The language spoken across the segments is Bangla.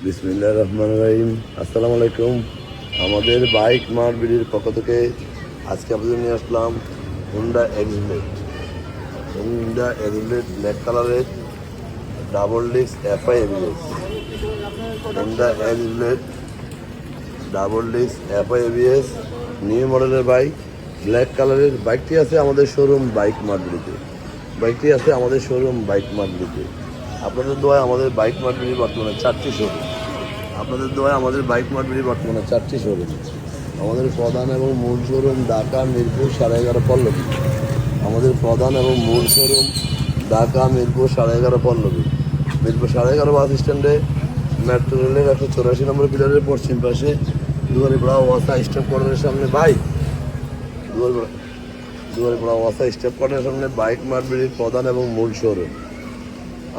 বিসমিল্লাহির রহমানির রহিম। আসসালামু আলাইকুম। আমাদের বাইক মার্ট বিডির পক্ষ থেকে আজকে আপনাদের নিয়ে আসলাম হুন্ডা এক্সব্লেড ব্ল্যাক কালারের double disc FI ABS. Honda X-Blade double disc FI ABS new মডেলের বাইক, ব্ল্যাক কালারের বাইকটি আছে আমাদের শোরুম বাইক মার্ট বিডিতে। আপনাদের দোয়ায় আমাদের বাইক মার্ট বিডির বর্তমানে 4টি শোরুম। আমাদের প্রধান এবং মূল শোরুম ঢাকা মিরপুর 11.5 পল্লবী। মিরপুর 11.5 বাস স্ট্যান্ডে মেট্রো রেলের 184 নম্বর পিলারের পশ্চিম পাশে দুয়ারিপাড়া ওয়াসা স্টপ কর্নারের সামনে বাইক মার্ট বিডির প্রধান এবং মূল শোরুম।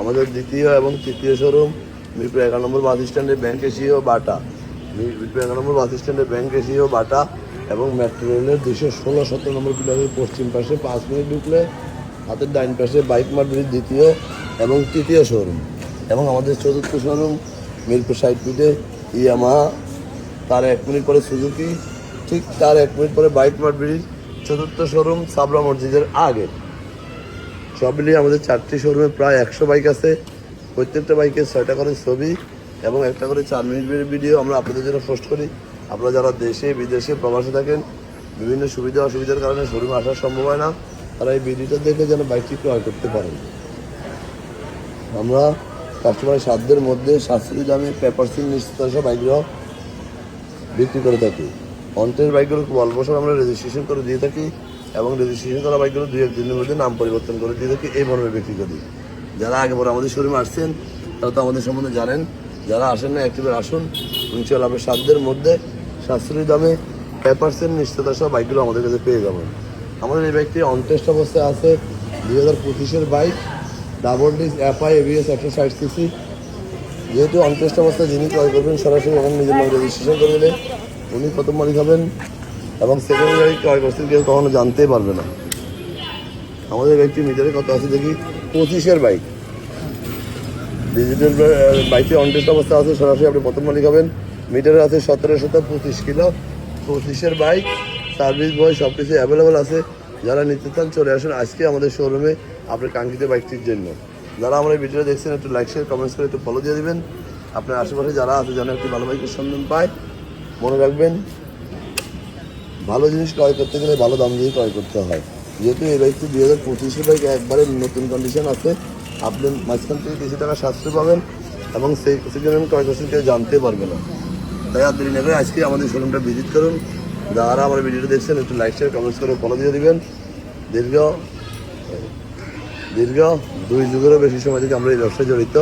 আমাদের দ্বিতীয় এবং তৃতীয় শোরুম মিরপুর 11 নম্বর বাস স্ট্যান্ডে ব্যাংক এশিয়া বাটা এবং মেট্রো রেলের 216-17 নম্বর পিলারের পশ্চিম পাশে 5 মিনিট ঢুকলে হাতের ডাইন পাশে বাইক মার্ট বিডির দ্বিতীয় এবং তৃতীয় শোরুম। এবং আমাদের চতুর্থ শোরুম মিরপুর 60 ফিটে ইয়ামাহা, তার 1 মিনিট পরে সুজুকি, ঠিক তার 1 মিনিট পরে বাইক মার্ট বিডির চতুর্থ শোরুম সাবরা মসজিদের আগে। সব মিলিয়ে আমাদের 4টি শোরুমে প্রায় 100 বাইক আছে। প্রত্যেকটা বাইকের 6টা করে ছবি এবং একটা করে 4 মিনিটের ভিডিও আমরা আপনাদের জন্য পোস্ট করি। আপনারা যারা দেশে বিদেশে প্রবাসে থাকেন, বিভিন্ন সুবিধা অসুবিধার কারণে শোরুমে আসা সম্ভব হয় না, তারা এই ভিডিওটা দেখে যেন বাইকটি ক্রয় করতে পারেন। আমরা কাস্টমারের সাধ্যের মধ্যে সাশ্রয়ী দামে পেপারসিল নিশ্চিত বাইকগুলো বিক্রি করে থাকি। অন্টের বাইকগুলো খুব অল্প সময় আমরা রেজিস্ট্রেশন করে দিয়ে থাকি এবং রেজিস্ট্রেশন করা বাইকগুলো 2-1 দিনের মধ্যে নাম পরিবর্তন করে দিয়ে থাকি। এই মর্মে বিক্রি করি। যারা আগে পরে আমাদের শোরুমে আসছেন তারা তো আমাদের সম্বন্ধে জানেন। যারা আসেন না একটিবার আসুন, ইনশাআল্লাহ আপনার সাধ্যের মধ্যে সাশ্রয়ী দামে পেপারসেল নিশ্চিততা সহ বাইকগুলো আমাদের কাছে পেয়ে যাবেন। আমাদের এই বাইকটি অনটেস্ট অবস্থায় আছে 2025-এর bike, double disc FI ABS 160 CC. যেহেতু অনটেস্ট অবস্থায় যিনি ক্রয় করবেন সরাসরি ওখানে নিজের নামে রেজিস্ট্রেশন করে দিলে উনি প্রথম মালিক হবেন এবং সেকেন্ড গাড়ি ক্রয় করছেন কেউ কখনো জানতেই পারবে না। আমাদের বাইকটি মিটারে কত আছে দেখি, 25-এর বাইক, ডিজিটাল বাইকটি অনটেস্ট অবস্থা আছে, সরাসরি আপনি প্রথম মালিক হবেন। মিটারে আছে 1725 কিলো, 25-এর বাইক, সার্ভিস বয় সব কিছু অ্যাভেলেবেল আছে। যারা নিতে চান চলে আসুন আজকে আমাদের শোরুমে আপনার কাঙ্ক্ষিত বাইকটির জন্য। যারা আমার এই ভিডিওটা দেখছেন একটু লাইক শেয়ার কমেন্টস করে একটু ফলো দিয়ে দেবেন। আপনার আশেপাশে যারা আছে যেন একটি ভালো বাইকের সন্ধান পায়। মনে রাখবেন, ভালো জিনিস ক্রয় করতে গেলে ভালো দাম দিয়ে ক্রয় করতে হয়। যেহেতু এই বাইকটি 2025-এর বাইক একবারে নতুন কন্ডিশন আছে, আপনি মাঝখান থেকে কিছু টাকা সাশ্রয় পাবেন এবং সেই সেকেন্ড ক্রয় করছেন কেউ জানতে পারবে না। তাই আর দেরি না করে আজকে আমাদের শোরুমটা ভিজিট করুন। যারা আমার ভিডিওটা দেখছেন একটু লাইক শেয়ার কমেন্টস করে ফলো দিয়ে দেবেন। দীর্ঘ 2 যুগেরও বেশি সময় থেকে আমরা এই ব্যবসায় জড়িত।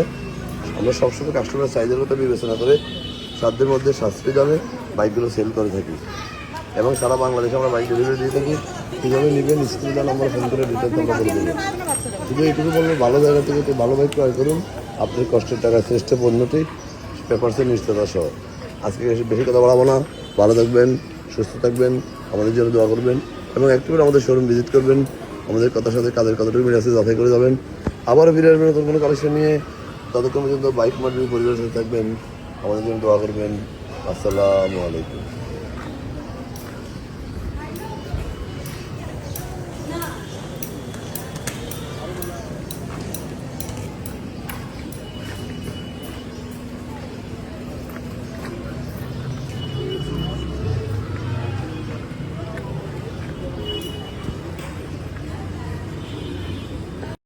আমরা সবসময় কাস্টমার চাহিদার কথা বিবেচনা করে সাধ্যের মধ্যে সাশ্রয়ী দামে বাইকগুলো সেল করে থাকি এবং সারা বাংলাদেশে আমরা বাইক ডেলিভারি দিয়ে থাকি। কীভাবে নেবেন স্ক্রিনে নাম্বার ফোন করে ডিটেলস আমরা করে দেবেন। শুধু এইটুকু বলবো, ভালো জায়গা থেকে একটু ভালো বাইক ক্রয় করুন। আপনার কষ্টের টাকা শ্রেষ্ঠ পণ্যটি পেপারসের নিশ্চয়তা সহ। আজকে বেশি কথা বাড়াবো না। ভালো থাকবেন, সুস্থ থাকবেন, আমাদের জন্য দোয়া করবেন এবং একটুবার আমাদের শোরুম ভিজিট করবেন। আমাদের কথার সাথে কাদের কতটুকু মিল আছে যাচাই করে যাবেন। আবারও ফিরে আসবেন নতুন কোনো কালেকশন নিয়ে। ততক্ষণ পর্যন্ত বাইক মার্কেট পরিবারের সাথে থাকবেন, আমাদের জন্য দোয়া করবেন। আসসালামু আলাইকুম।